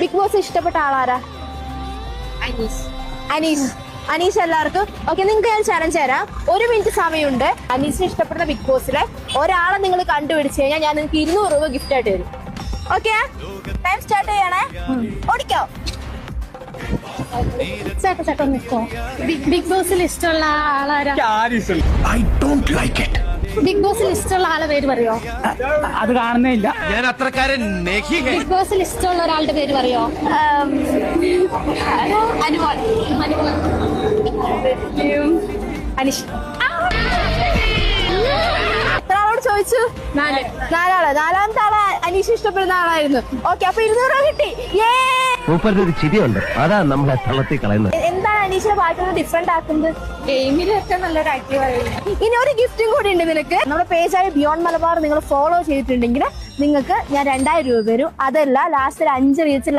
Big boss ഇഷ്ടപ്പെട്ട ആളാരാ? അനീഷ് എല്ലാവർക്കും okay. നിങ്ങൾക്ക് ഞാൻ ചലഞ്ച് തരാം. 1 മിനിറ്റ് സമയമുണ്ട്. അനീഷിന് ഇഷ്ടപ്പെടുന്ന ബിഗ് ബോസിലെ ഒരാളെ നിങ്ങൾ കണ്ടുപിടിച്ച് കഴിഞ്ഞാൽ ഞാൻ നിങ്ങൾക്ക് 200 രൂപ ഗിഫ്റ്റ് ആയിട്ട് തരും. ഓക്കെ, ടൈം സ്റ്റാർട്ട് ചെയ്യണേ. ഓടിക്കോ. ചേട്ടാ നിൽക്കോ. ബിഗ് ബോസിൽ ഇഷ്ടമുള്ള ആളാരാ? ബിഗ് ബോസിൽ ഇഷ്ടമുള്ള ആളെ പേര് പറയോ? അത് കാണുന്നില്ല. ഞാൻ അത്രക്കാരൻ. ബിഗ് ബോസിൽ ഇഷ്ടമുള്ള ഒരാളുടെ പേര് പറയോ? അനീഷ്. എത്ര ആളോട് ചോദിച്ചു? 4 ആള്. 4ാമത്തെ ആള് അനീഷ് ഇഷ്ടപ്പെടുന്ന ആളായിരുന്നു. ഓക്കെ, അപ്പൊ 200 രൂപ കിട്ടി. ഒരു ചിരിയുണ്ട്, അതാ നമ്മളെ തളർത്തി കളയുന്നത്. എന്താണ് അനീഷിനെ പാട്ടൊന്ന് ഡിഫറെന്റ് ആക്കുന്നത്? ഗെയിമിലൊക്കെ നല്ലൊരു ആക്റ്റീവ് ആയിരുന്നു. ഇനി ഒരു ഗിഫ്റ്റും കൂടി ഉണ്ട് നിനക്ക്. നമ്മുടെ പേജായ ബിയോണ്ട് മലബാർ നിങ്ങൾ ഫോളോ ചെയ്തിട്ടുണ്ടെങ്കിൽ നിങ്ങൾക്ക് ഞാൻ 2000 രൂപ തരും. അതല്ല, ലാസ്റ്റ് 5 റീൽസിൽ